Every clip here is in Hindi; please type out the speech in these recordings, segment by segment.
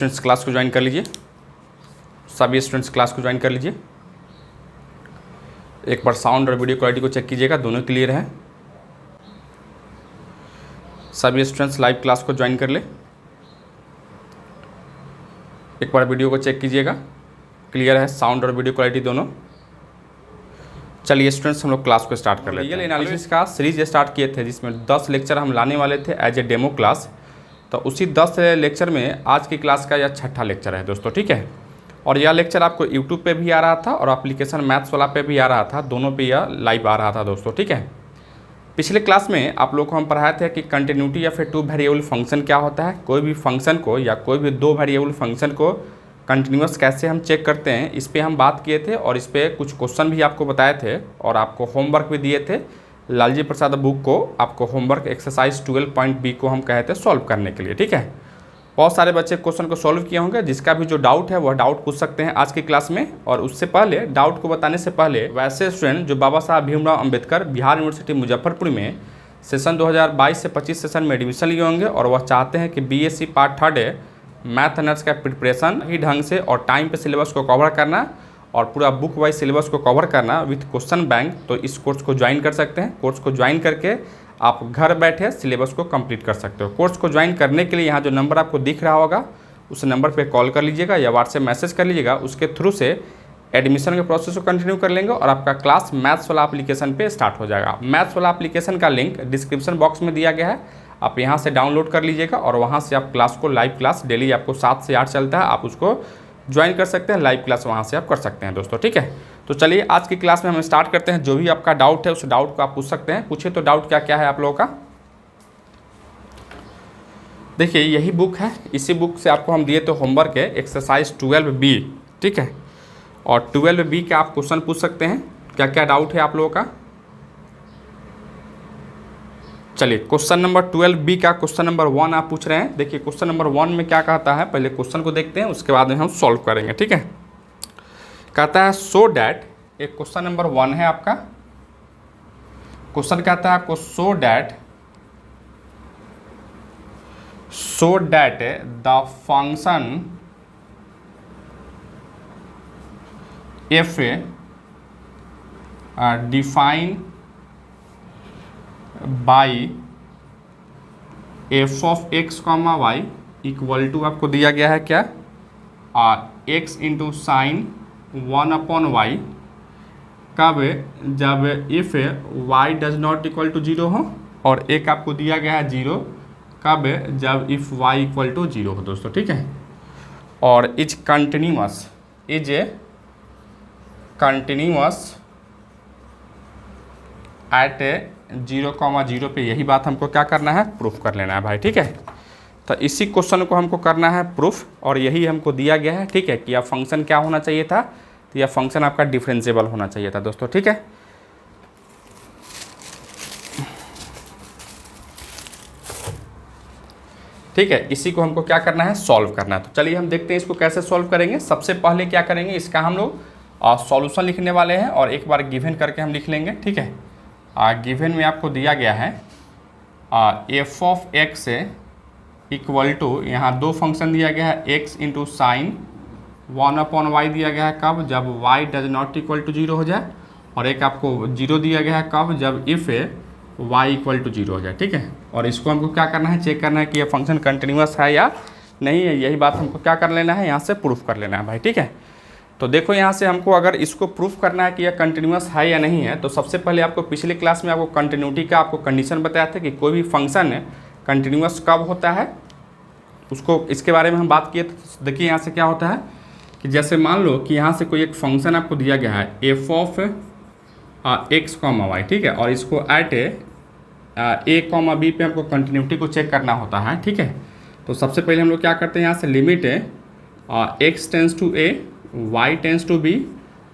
स्टूडेंट्स क्लास को ज्वाइन कर लीजिए। सभी स्टूडेंट्स क्लास को ज्वाइन कर लीजिए। एक बार साउंड और वीडियो क्वालिटी को चेक कीजिएगा, दोनों क्लियर है। सभी स्टूडेंट्स लाइव क्लास को ज्वाइन कर ले। एक बार वीडियो को चेक कीजिएगा, क्लियर है साउंड और वीडियो क्वालिटी दोनों। चलिए स्टूडेंट्स हम लोग क्लास को स्टार्ट कर लेते हैं। लीगल एनालिसिस का सीरीज स्टार्ट किए थे जिसमें 10 लेक्चर हम लाने वाले थे एज ए डेमो क्लास। तो उसी 10 लेक्चर में आज की क्लास का यह छठा लेक्चर है दोस्तों, ठीक है। और यह लेक्चर आपको यूट्यूब पे भी आ रहा था और एप्लीकेशन मैथ्स वाला पे भी आ रहा था, दोनों पे यह लाइव आ रहा था दोस्तों, ठीक है। पिछले क्लास में आप लोग को हम पढ़ाए थे कि कंटिन्यूटी या फिर टू वेरिएबल फंक्शन क्या होता है, कोई भी फंक्शन को या कोई भी दो वेरिएबल फंक्शन को कंटिन्यूस कैसे हम चेक करते हैं, इस पर हम बात किए थे। और इस पर कुछ क्वेश्चन भी आपको बताए थे और आपको होमवर्क भी दिए थे। लालजी प्रसाद बुक को आपको होमवर्क एक्सरसाइज 12.b को हम कहे थे सॉल्व करने के लिए, ठीक है। बहुत सारे बच्चे क्वेश्चन को सॉल्व किए होंगे। जिसका भी जो डाउट है वह डाउट पूछ सकते हैं आज की क्लास में। और उससे पहले डाउट को बताने से पहले वैसे स्टूडेंट जो बाबा साहब भीमराव अंबेडकर बिहार यूनिवर्सिटी मुजफ्फरपुर में सेशन 2022 से 25 सेशन में एडमिशन लिए होंगे और वह चाहते हैं कि बीएससी पार्ट 3 मैथ ऑनर्स का प्रिपरेशन ही ढंग से और टाइम पे सिलेबस को कवर करना और पूरा बुक वाइज सिलेबस को कवर करना विथ क्वेश्चन बैंक, तो इस कोर्स को ज्वाइन कर सकते हैं। कोर्स को ज्वाइन करके आप घर बैठे सिलेबस को कंप्लीट कर सकते हो। कोर्स को ज्वाइन करने के लिए यहाँ जो नंबर आपको दिख रहा होगा उस नंबर पे कॉल कर लीजिएगा या व्हाट्सएप मैसेज कर लीजिएगा। उसके थ्रू से एडमिशन के प्रोसेस को कंटिन्यू कर लेंगे और आपका क्लास मैथ्स वाला एप्लीकेशन पे स्टार्ट हो जाएगा। मैथ्स वाला एप्लीकेशन का लिंक डिस्क्रिप्शन बॉक्स में दिया गया है, आप यहाँ से डाउनलोड कर लीजिएगा और वहाँ से आप क्लास को लाइव क्लास डेली आपको 7 से 8 चलता है, आप उसको ज्वाइन कर सकते हैं। लाइव क्लास वहाँ से आप कर सकते हैं दोस्तों, ठीक है। तो चलिए आज की क्लास में हम स्टार्ट करते हैं। जो भी आपका डाउट है उस डाउट को आप पूछ सकते हैं। पूछिए तो डाउट क्या क्या है आप लोगों का। देखिए यही बुक है, इसी बुक से आपको हम दिए तो होमवर्क है एक्सरसाइज 12b, ठीक है। और 12b के आप क्वेश्चन पूछ सकते हैं। क्या क्या डाउट है आप लोगों का। चलिए क्वेश्चन नंबर 12b का क्वेश्चन नंबर 1 आप पूछ रहे हैं। देखिए क्वेश्चन नंबर 1 में क्या कहता है, पहले क्वेश्चन को देखते हैं उसके बाद में हम सॉल्व करेंगे, ठीक है। कहता है सो डैट, एक क्वेश्चन नंबर 1 है आपका। क्वेश्चन कहता है आपको so that the function F define by F of x comma Y equal to आपको दिया गया है क्या, एक्स इंटू साइन 1/y, कब, जब if y does not equal to 0 हो, और एक आपको दिया गया है 0, कब, जब इफ y इक्वल टू 0 हो दोस्तों, ठीक है। और इज कंटिन्यूअस एट 0,0 पे, यही बात हमको क्या करना है, प्रूफ कर लेना है भाई, ठीक है। तो इसी क्वेश्चन को हमको करना है प्रूफ और यही हमको दिया गया है, ठीक है। कि यह फंक्शन क्या होना चाहिए था, तो यह फंक्शन आपका डिफरेंशिएबल होना चाहिए था दोस्तों, ठीक है। ठीक है, इसी को हमको क्या करना है, सॉल्व करना है। तो चलिए हम देखते हैं इसको कैसे सॉल्व करेंगे। सबसे पहले क्या करेंगे, इसका हम लोग सॉल्यूशन लिखने वाले हैं और एक बार गिवन करके हम लिख लेंगे, ठीक है। गिवन में आपको दिया गया है F of x equal to, यहाँ दो फंक्शन दिया गया है, एक्स इंटू साइन 1/y दिया गया है, कब, जब y does not equal to 0 हो जाए, और एक आपको 0 दिया गया है, कब, जब इफ y इक्वल टू 0 हो जाए, ठीक है। और इसको हमको क्या करना है, चेक करना है कि यह फंक्शन कंटिन्यूअस है या नहीं है। यही बात हमको क्या कर लेना है, यहाँ से प्रूफ कर लेना है भाई, ठीक है। तो देखो यहाँ से हमको अगर इसको प्रूफ करना है कि यह कंटिन्यूअस है या नहीं है, तो सबसे पहले आपको पिछले क्लास में आपको कंटिन्यूटी का आपको कंडीशन बताया था कि कोई भी फंक्शन कंटिन्यूअस कब होता है, उसको इसके बारे में हम बात किए। तो देखिए यहाँ से क्या होता है कि जैसे मान लो कि यहाँ से कोई एक फंक्शन आपको दिया गया है F of x comma Y, ठीक है। और इसको एट ए कॉमा बी पे हमको कंटिन्यूटी को चेक करना होता है, ठीक है। तो सबसे पहले हम लोग क्या करते हैं, यहाँ से limit X tends to A y tends to b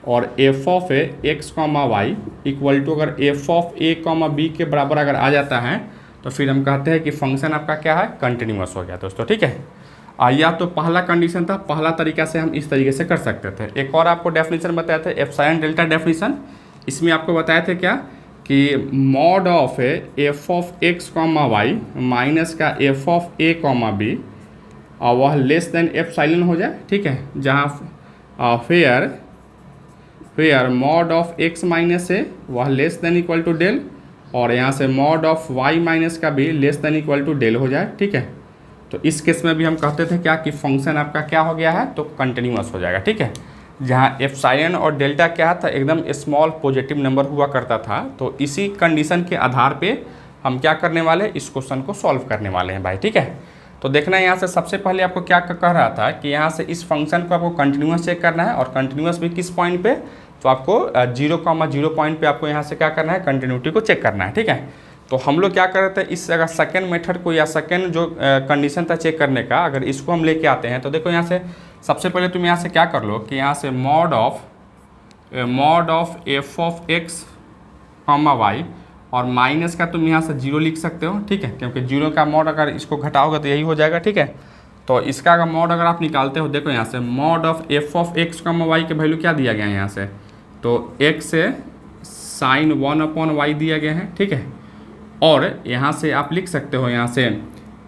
और F of x comma Y equal to, अगर F of A comma B के बराबर अगर आ जाता है तो फिर हम कहते हैं कि फंक्शन आपका क्या है, कंटिन्यूअस हो गया दोस्तों, ठीक है। या तो पहला कंडीशन था, पहला तरीका से हम इस तरीके से कर सकते थे। एक और आपको डेफिनेशन बताए थे एप्सिलॉन डेल्टा डेफिनेशन। इसमें आपको बताए थे क्या कि mod of F of x comma Y minus का F of A comma B वह लेस देन एप्सिलॉन हो जाए, ठीक है, जहाँ फेयर mod of x minus A वह less than equal to del, और यहाँ से मॉड ऑफ y माइनस का भी less than equal to del हो जाए, ठीक है। तो इस केस में भी हम कहते थे क्या कि फंक्शन आपका क्या हो गया है, तो कंटिन्यूअस हो जाएगा, ठीक है। जहाँ एप्सिलॉन और डेल्टा क्या था, एकदम स्मॉल पॉजिटिव नंबर हुआ करता था। तो इसी कंडीशन के आधार पे हम क्या करने वाले हैं, इस क्वेश्चन को सॉल्व करने वाले हैं भाई, ठीक है। तो देखना है यहाँ से सबसे पहले आपको क्या कह रहा था कि यहाँ से इस फंक्शन को आपको कंटिन्यूअस चेक करना है, और कंटिन्यूअस भी किस पॉइंट पे, तो आपको 0,0 पॉइंट पे आपको यहाँ से क्या करना है, कंटिन्यूटी को चेक करना है, ठीक है। तो हम लोग क्या कर रहे थे, इस अगर सेकेंड मेथड को या सेकेंड जो कंडीशन था चेक करने का, अगर इसको हम लेके आते हैं तो देखो यहाँ से सबसे पहले तुम यहाँ से क्या कर लो कि यहाँ से mod of F of x comma Y, और माइनस का तुम यहाँ से 0 लिख सकते हो, ठीक है, क्योंकि 0 का मॉड अगर इसको घटाओगे तो यही हो जाएगा, ठीक है। तो इसका अगर मॉड अगर आप निकालते हो, देखो यहाँ से mod of F of x comma y के वैल्यू क्या दिया गया है यहाँ से, तो एक्स से साइन 1/y दिया गया है, ठीक है। और यहाँ से आप लिख सकते हो यहाँ से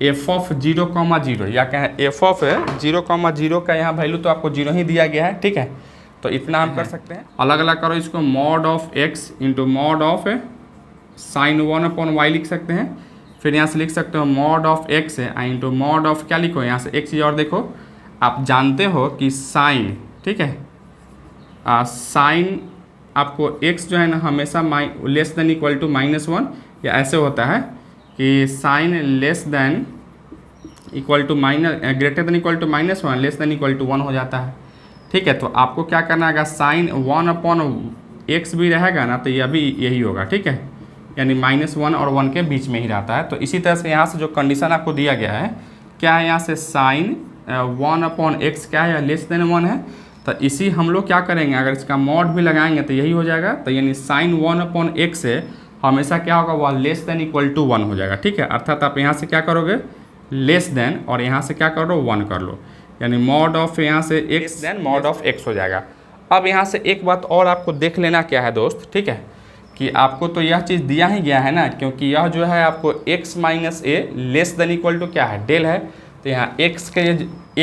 एफ ऑफ 0,0 या क्या है, एफ ऑफ 0,0 का यहाँ वैल्यू तो आपको 0 ही दिया गया है, ठीक है। तो इतना हम कर सकते हैं, अलग अलग करो इसको, mod of x into mod of sine 1/y लिख सकते हैं। फिर यहाँ से लिख सकते हो mod of x into mod of क्या लिखो, यहाँ से एक चीज़ और देखो, आप जानते हो कि साइन, ठीक है, साइन आपको x जो है ना हमेशा लेस देन इक्वल टू -1, या ऐसे होता है कि sine less than equal to greater than equal to -1 less than equal to 1 हो जाता है, ठीक है। तो आपको क्या करना है, अगर साइन 1/x भी रहेगा ना तो यह भी यही होगा, ठीक है, यानी -1 और 1 के बीच में ही रहता है। तो इसी तरह से यहाँ से जो कंडीशन आपको दिया गया है, क्या है, यहाँ से साइन 1/x क्या है, लेस देन 1 है। तो इसी हम लोग क्या करेंगे, अगर इसका मॉड भी लगाएंगे तो यही हो जाएगा। तो यानी साइन 1/x से हमेशा क्या होगा, वह लेस देन इक्वल टू 1 हो जाएगा, ठीक है। अर्थात आप यहाँ से क्या करोगे, लेस देन, और यहाँ से क्या करो, 1 कर लो, यानी मॉड ऑफ यहाँ से x then mod of x हो जाएगा। अब यहाँ से एक बात और आपको देख लेना क्या है दोस्त, ठीक है, कि आपको तो यह चीज़ दिया ही गया है ना, क्योंकि यह जो है आपको x minus a less than equal to क्या है, डेल है। तो यहाँ x के a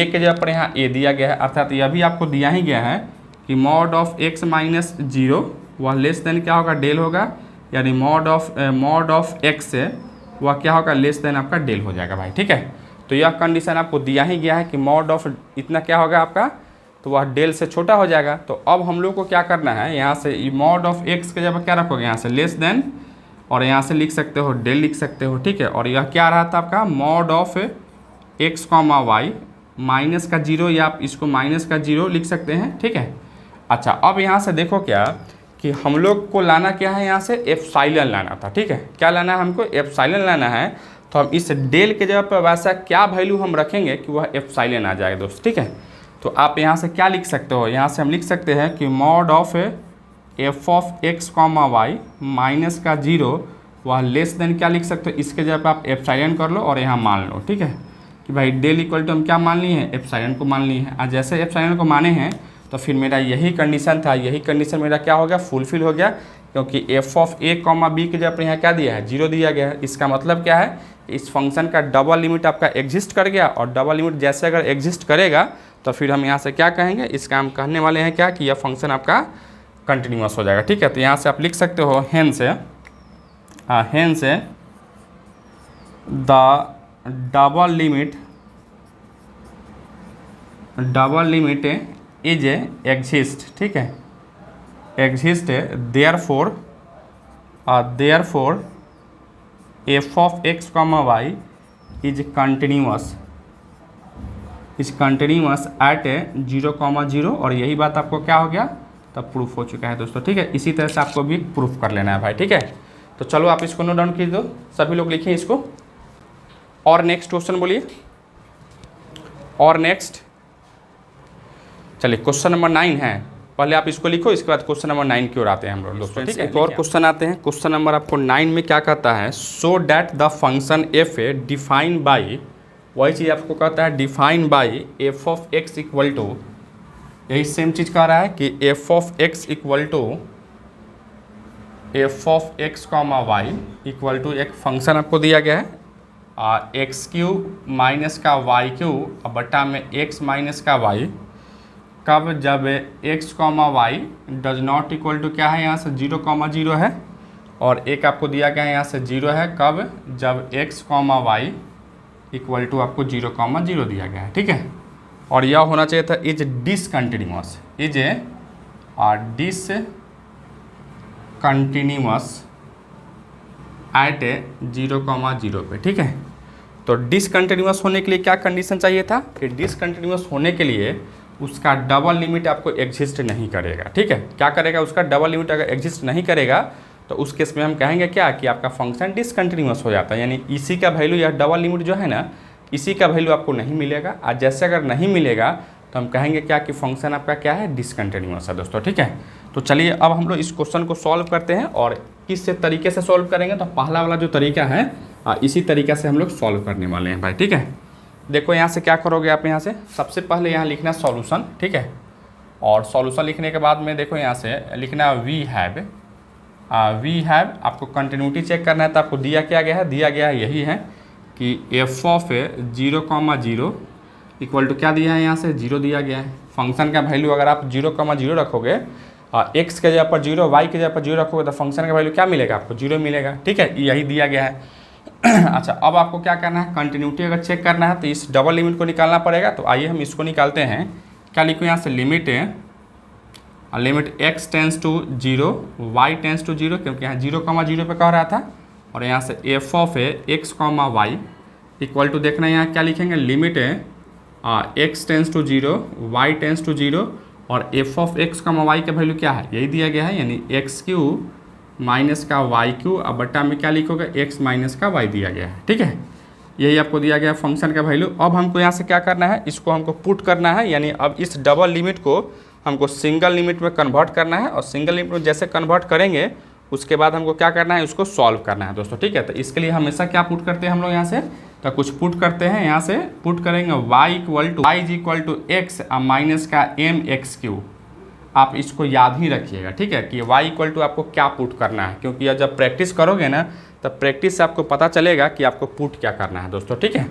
के जगह पर यहाँ a दिया गया है, अर्थात यह भी आपको दिया ही गया है कि मॉड ऑफ x माइनस 0 वह लेस देन क्या होगा, डेल होगा, यानी मॉड ऑफ x से वह क्या होगा, लेस देन आपका डेल हो जाएगा भाई, ठीक है। तो यह कंडीशन आपको दिया ही गया है कि मॉड ऑफ इतना क्या होगा आपका, तो वह डेल से छोटा हो जाएगा। तो अब हम लोग को क्या करना है, यहाँ से मॉड ऑफ x के जब क्या रखोगे, यहाँ से लेस देन, और यहाँ से लिख सकते हो डेल लिख सकते हो, ठीक है। और यह क्या रहा था आपका, mod of x comma Y minus का 0, या आप इसको माइनस का 0 लिख सकते हैं, ठीक है। अच्छा, अब यहाँ से देखो क्या कि हम लोग को लाना क्या है, यहाँ से एप्सिलॉन लाना था, ठीक है। क्या लाना है हमको, एप्सिलॉन लाना है। तो हम इस डेल के जगह पर वैसा क्या वैल्यू हम रखेंगे कि वह एप्सिलॉन आ जाएगा दोस्त, ठीक है। तो आप यहाँ से क्या लिख सकते हो, यहाँ से हम लिख सकते हैं कि mod of F of x comma Y minus का 0 वह लेस देन क्या लिख सकते हो, इसके जगह पर आप एप्सिलॉन कर लो और यहाँ मान लो, ठीक है, कि भाई डेल इक्वल टू हम क्या मान लिए हैं, एप्सिलॉन को मान लिए हैं। आज जैसे एप्सिलॉन को माने हैं तो फिर मेरा यही कंडीशन था, यही कंडीशन मेरा क्या हो गया, फुलफिल हो गया, क्योंकि f of A comma B के जगह पर यहाँ क्या दिया है, 0 दिया गया है। इसका मतलब क्या है, इस फंक्शन का डबल लिमिट आपका एग्जिस्ट कर गया, और डबल लिमिट जैसे अगर एग्जिस्ट करेगा तो फिर हम यहाँ से क्या कहेंगे, इसका हम कहने वाले हैं क्या कि यह फंक्शन आपका कंटिन्यूअस हो जाएगा, ठीक है। तो यहाँ से आप लिख सकते हो hence the double limit is exist, ठीक है, exist therefore f of x comma y is continuous at 0,0, और यही बात आपको क्या हो गया, तब प्रूफ हो चुका है दोस्तों, ठीक है। इसी तरह से आपको भी प्रूफ कर लेना है भाई, ठीक है। तो चलो आप इसको नोट डाउन कीजिए दो, सभी लोग लिखिए इसको। और नेक्स्ट क्वेश्चन बोलिए, और नेक्स्ट, चलिए क्वेश्चन नंबर 9 है, पहले आप इसको लिखो, इसके बाद क्वेश्चन नंबर 9 की ओर आते हैं हम लोग दोस्तों, ठीक है। एक और क्वेश्चन आते हैं, क्वेश्चन नंबर आपको 9 में क्या कहता है, so that the function f a define by, वही चीज़ आपको कहता है define by F of x equal to, यही सेम चीज़ कह रहा है कि f of x equal to f of x comma Y equal to एक फंक्शन आपको दिया गया है, एक्स क्यूब माइनस का वाई क्यूब बटा में एक्स माइनस का वाई, कब? जब x comma y does not equal to क्या है, यहाँ से 0,0 है, और एक आपको दिया गया है यहाँ से 0 है, कब? जब x comma Y equal to आपको 0,0 दिया गया है, ठीक है। और यह होना चाहिए था is discontinuous, is a discontinuous at a 0,0 पे, ठीक है। तो डिसकंटिन्यूअस होने के लिए क्या कंडीशन चाहिए था कि डिसकंटिन्यूअस होने के लिए उसका डबल लिमिट आपको एग्जिस्ट नहीं करेगा, ठीक है। क्या करेगा? उसका डबल लिमिट अगर एग्जिस्ट नहीं करेगा तो उस केस में हम कहेंगे क्या कि आपका फंक्शन डिसकंटिन्यूअस हो जाता है, यानी इसी का वैल्यू या डबल लिमिट जो है ना, इसी का वैल्यू आपको नहीं मिलेगा। और जैसे अगर नहीं मिलेगा तो हम कहेंगे क्या कि फंक्शन आपका क्या है, डिसकंटिन्यूअस है दोस्तों, ठीक है। तो चलिए अब हम लोग इस क्वेश्चन को सॉल्व करते हैं, और किस तरीके से सॉल्व करेंगे तो पहला वाला जो तरीका है इसी तरीके से हम लोग सॉल्व करने वाले हैं भाई, ठीक है। देखो यहाँ से क्या करोगे आप, यहाँ से सबसे पहले यहाँ लिखना सॉल्यूशन, ठीक है। और सॉल्यूशन लिखने के बाद में देखो यहाँ से लिखना वी हैव आपको कंटिन्यूटी चेक करना है। तो आपको दिया क्या गया है? दिया गया है यही है कि एफ ऑफ 0,0 इक्वल टू क्या दिया है, यहाँ से 0 दिया गया है। फंक्शन का वैल्यू अगर आप 0,0 रखोगे, एक्स के जगह पर 0, वाई के जगह पर 0 रखोगे तो फंक्शन का वैल्यू क्या मिलेगा आपको? 0 मिलेगा, ठीक है। यही दिया गया है। अच्छा, अब आपको क्या करना है, कंटिन्यूटी अगर चेक करना है तो इस डबल लिमिट को निकालना पड़ेगा। तो आइए हम इसको निकालते हैं। क्या लिखो यहाँ से? Limit x tends to 0, y tends to 0, क्योंकि यहाँ 0,0 पे कह रहा था। और यहाँ से f of x comma Y equal to देखना है यहाँ क्या लिखेंगे, limit x tends to 0, y tends to 0, और F of x comma y का वैल्यू क्या है, यही दिया गया है, यानी एक्स क्यूब माइनस का वाई क्यूब, अब बट्टा में क्या लिखोगे, एक्स माइनस का वाई दिया गया है, ठीक है। यही आपको दिया गया है फंक्शन का वैल्यू। अब हमको यहाँ से क्या करना है, इसको हमको पुट करना है, यानी अब इस डबल लिमिट को हमको सिंगल लिमिट में कन्वर्ट करना है। और सिंगल लिमिट में जैसे कन्वर्ट करेंगे उसके बाद हमको क्या करना है, उसको सॉल्व करना है दोस्तों, ठीक है। तो इसके लिए हमेशा क्या पुट करते हैं हम लोग यहाँ से, तो कुछ पुट करते हैं। यहाँ से पुट करेंगे y is equal to x minus का एम एक्स क्यू। आप इसको याद ही रखिएगा, ठीक है, कि y इक्वल टू आपको क्या पुट करना है, क्योंकि जब प्रैक्टिस करोगे ना तब प्रैक्टिस से आपको पता चलेगा कि आपको पुट क्या करना है दोस्तों, ठीक है।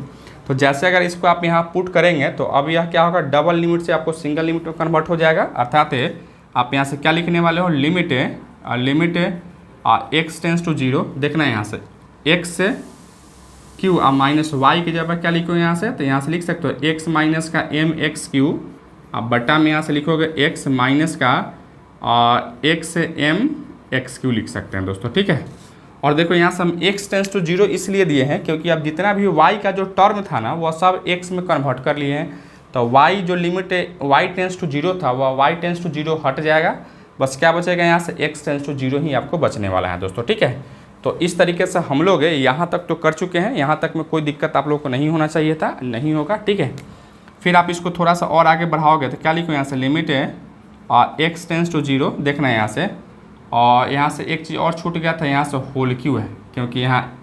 तो जैसे अगर इसको आप यहाँ पुट करेंगे तो अब यह क्या होगा, डबल लिमिट से आपको सिंगल लिमिट में कन्वर्ट हो जाएगा। अर्थात आप यहाँ से क्या लिखने वाले हो, लिमिट एक्स टेंस टू 0, देखना है यहाँ से एक्स से क्यू माइनस वाई की जगह पर क्या लिखो यहाँ से, तो यहाँ से लिख सकते हो एक्स माइनस का एम एक्स क्यू, अब बट्टा में यहाँ से लिखोगे एक्स माइनस का एक्स एम एक्स क्यू लिख सकते हैं दोस्तों, ठीक है। और देखो यहाँ से हम x टेंस टू 0 इसलिए दिए हैं क्योंकि अब जितना भी y का जो टर्म था ना वह सब x में कन्वर्ट कर लिए हैं। तो y जो लिमिट y टेंस टू 0 था वह y टेंस टू 0 हट जाएगा, बस क्या बचेगा यहाँ से x टेंस टू 0 ही आपको बचने वाला है दोस्तों, ठीक है। तो इस तरीके से हम लोग यहाँ तक तो कर चुके हैं, यहाँ तक में कोई दिक्कत आप लोग को नहीं होना चाहिए था, नहीं होगा, ठीक है। फिर आप इसको थोड़ा सा और आगे बढ़ाओगे तो क्या लिखो यहाँ से, लिमिट x टेंस टू 0, देखना है यहाँ से, और यहाँ से एक चीज़ और छूट गया था, यहाँ से होल क्यू है, क्योंकि यहाँ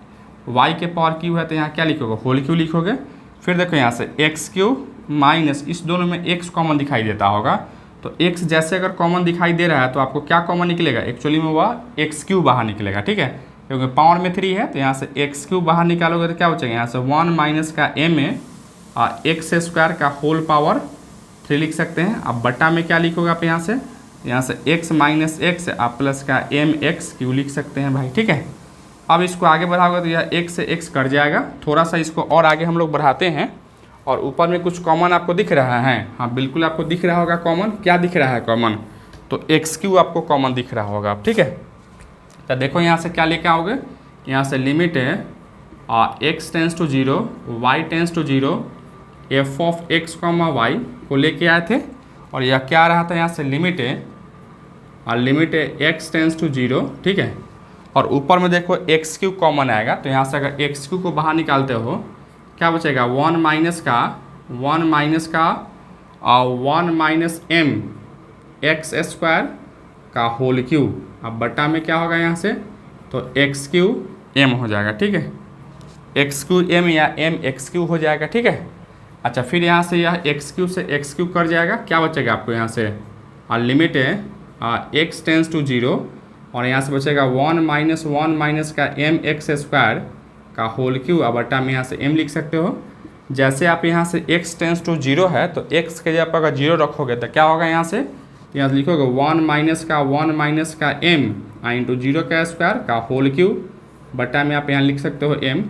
y के पावर क्यू है तो यहाँ क्या लिखोगे, होल क्यू लिखोगे। फिर देखो यहाँ से एक्स क्यू माइनस, इस दोनों में x कॉमन दिखाई देता होगा, तो x जैसे अगर कॉमन दिखाई दे रहा है तो आपको क्या कॉमन निकलेगा, एक्चुअली में वह एक्स क्यू बाहर निकलेगा, ठीक है, क्योंकि पावर में 3 है। तो यहाँ से एक्स क्यू बाहर निकालोगे तो क्या बचेगा, यहाँ से 1 माइनस का एम एक्स स्क्वायर का होल पावर 3 लिख सकते हैं। अब बट्टा में क्या लिखोगे आप यहाँ से x माइनस एक्स आप प्लस का एम एक्स क्यू लिख सकते हैं भाई, ठीक है। अब इसको आगे बढ़ाओगे तो यह x से x कट जाएगा। थोड़ा सा इसको और आगे हम लोग बढ़ाते हैं, और ऊपर में कुछ कॉमन आपको दिख रहा है, हाँ बिल्कुल आपको दिख रहा होगा कॉमन, क्या दिख रहा है कॉमन, तो एक्स क्यू आपको कॉमन दिख रहा होगा, ठीक है। तो देखो यहाँ से क्या लेके आओगे, यहाँ से limit x tends to 0, y tends to 0, f of x comma y को लेके आए थे, और यह क्या आ रहा था, यहाँ से लिमिट x टेंस टू 0, ठीक है। और ऊपर में देखो एक्स क्यू कॉमन आएगा, तो यहाँ से अगर एक्स क्यू को बाहर निकालते हो क्या बचेगा, 1 माइनस एम एक्स स्क्वायर का होल क्यू, अब बटा में क्या होगा यहाँ से, तो एक्स क्यू एम हो जाएगा, ठीक है, एक्स क्यू एम या एम एक्स क्यू हो जाएगा, ठीक है। अच्छा, फिर यहाँ से यह एक्स क्यू से एक्स क्यू कर जाएगा, क्या बचेगा आपको यहाँ से, और लिमिट एक्स टेंस टू 0, और यहाँ से बचेगा 1 माइनस का एम एक्स स्क्वायर का होल क्यूब और बटा में यहाँ से m लिख सकते हो। जैसे आप यहाँ से x टेंस टू 0 है तो x के जगह पर अगर 0 रखोगे तो क्या होगा, यहाँ से लिखोगे 1 माइनस का m इंटू 0 का स्क्वायर का होल क्यूब बटा में आप यहाँ लिख सकते हो m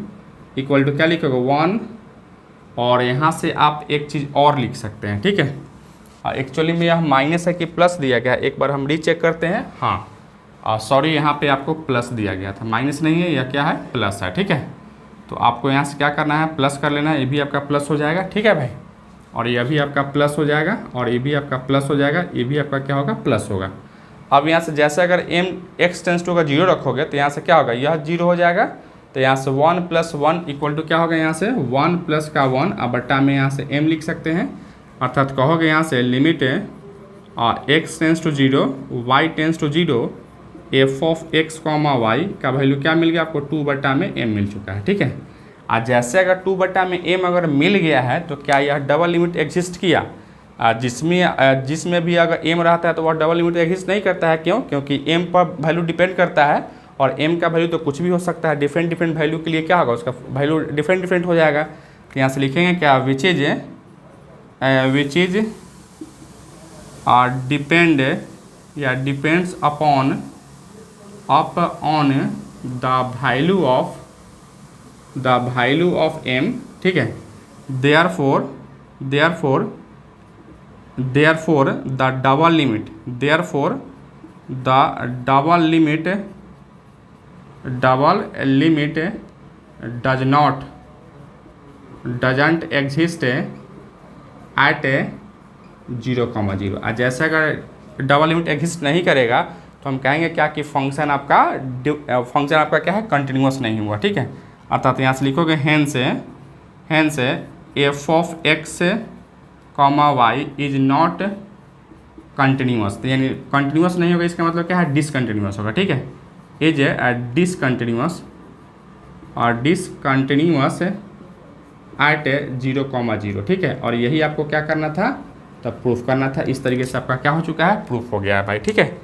इक्वल टू क्या लिखोगे 1। और यहाँ से आप एक चीज़ और लिख सकते हैं, ठीक है। एक्चुअली में यह माइनस है कि प्लस दिया गया है, एक बार हम रीचेक करते हैं। हाँ सॉरी, यहाँ पे आपको प्लस दिया गया था, माइनस नहीं है, यह क्या है प्लस है, ठीक है। तो आपको यहाँ से क्या करना है, प्लस कर लेना है, ये भी आपका प्लस हो जाएगा, ठीक है भाई। और यह भी आपका प्लस हो जाएगा और ये भी आपका प्लस हो जाएगा, ये भी आपका क्या होगा प्लस होगा। अब यहाँ से जैसे अगर x टेंस टू का 0 रखोगे तो यहाँ से क्या होगा, यह 0 हो जाएगा। तो यहाँ से 1 + 1 इक्वल टू क्या होगा, यहाँ से 1 + का 1 अब बट्टा में यहाँ से m लिख सकते हैं। अर्थात कहोगे यहाँ से limit x tends to 0 y tends to 0 f(x, y) का वैल्यू क्या मिल गया आपको, 2 बटा में m मिल चुका है, ठीक है। आज जैसे अगर 2 बटा में m अगर मिल गया है तो क्या यह डबल लिमिट एग्जिस्ट किया, जिसमें भी अगर m रहता है तो वह डबल लिमिट एग्जिस्ट नहीं करता है। क्यों? क्योंकि m पर वैल्यू डिपेंड करता है और m का वैल्यू तो कुछ भी हो सकता है, डिफरेंट वैल्यू के लिए क्या होगा, उसका वैल्यू डिफरेंट हो जाएगा। तो यहाँ से लिखेंगे क्या, विच इज डिपेंड या depends upon the value of m, ठीक है। Therefore the double limit doesn't exist at 0,0। और जैसे अगर डबल लिमिट एग्जिस्ट नहीं करेगा तो हम कहेंगे क्या कि फंक्शन आपका क्या है, कंटिन्यूअस नहीं हुआ, ठीक है। अर्थात यहाँ से लिखोगे hence f(x, y) is not continuous. तो यानी कंटिन्यूअस नहीं होगा, इसका मतलब क्या है, डिसकंटिन्यूअस होगा, ठीक है। इज डिसकंटिन्यूअस एट 0,0, ठीक है। और यही आपको क्या करना था, तब प्रूफ करना था। इस तरीके से आपका क्या हो चुका है, प्रूफ हो गया है भाई, ठीक है।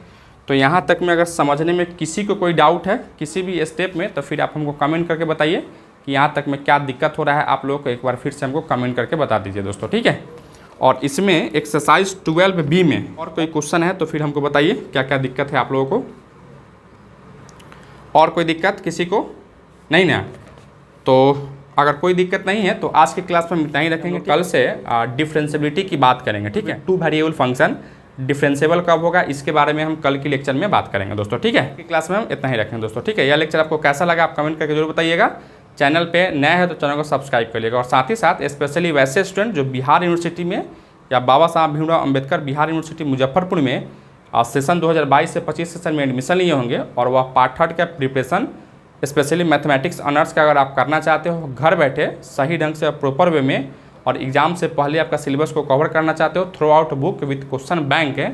तो यहाँ तक में अगर समझने में किसी को कोई डाउट है किसी भी स्टेप में तो फिर आप हमको कमेंट करके बताइए कि यहाँ तक में क्या दिक्कत हो रहा है। आप लोगों को एक बार फिर से हमको कमेंट करके बता दीजिए दोस्तों, ठीक है। और इसमें एक्सरसाइज 12B में और कोई क्वेश्चन है तो फिर हमको बताइए क्या क्या दिक्कत है आप लोगों को। और कोई दिक्कत किसी को नहीं ना? तो अगर कोई दिक्कत नहीं है तो आज की क्लास में हम इतना ही रखेंगे। कल से डिफरेंशिएबिलिटी की बात करेंगे, ठीक है। 2 वेरिएबल फंक्शन डिफरेंशिएबल कब होगा इसके बारे में हम कल की लेक्चर में बात करेंगे दोस्तों, ठीक है। क्लास में हम इतना ही रखेंगे दोस्तों, ठीक है। यह लेक्चर आपको कैसा लगा आप कमेंट करके जरूर बताइएगा। चैनल पे नया है तो चैनल को सब्सक्राइब करिएगा। और साथ ही साथ स्पेशली वैसे स्टूडेंट जो बिहार यूनिवर्सिटी में या बाबा साहब भीमराव अम्बेडकर बिहार यूनिवर्सिटी मुजफ्फरपुर में सेशन 2022 से 25 सेशन में एडमिशन लिए होंगे और वह पार्ट 3 का प्रिपरेशन स्पेशली मैथमेटिक्स ऑनर्स का अगर आप करना चाहते हो घर बैठे सही ढंग से प्रॉपर वे में और एग्जाम से पहले आपका सिलेबस को कवर करना चाहते हो through out book with question bank है,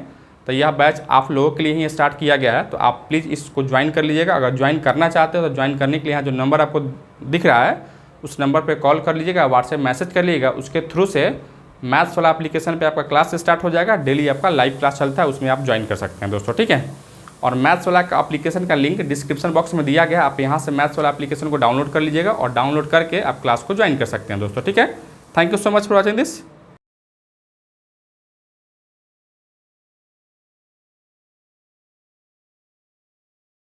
तो यह बैच आप लोगों के लिए ही स्टार्ट किया गया है। तो आप प्लीज़ इसको ज्वाइन कर लीजिएगा। अगर ज्वाइन करना चाहते हो तो ज्वाइन करने के लिए यहाँ जो नंबर आपको दिख रहा है उस नंबर पर कॉल कर लीजिएगा, व्हाट्सएप मैसेज कर लीजिएगा। उसके थ्रू से मैथ्स वाला एप्लीकेशन पे आपका क्लास स्टार्ट हो जाएगा। डेली आपका लाइव क्लास चलता है, उसमें आप ज्वाइन कर सकते हैं दोस्तों, ठीक है। और मैथ्स वाला का एप्लीकेशन का लिंक डिस्क्रिप्शन बॉक्स में दिया गया है, आप यहाँ से मैथ्स वाला एप्लीकेशन को डाउनलोड कर लीजिएगा और डाउनलोड करके आप क्लास को ज्वाइन कर सकते हैं दोस्तों, ठीक है। Thank you so much for watching this.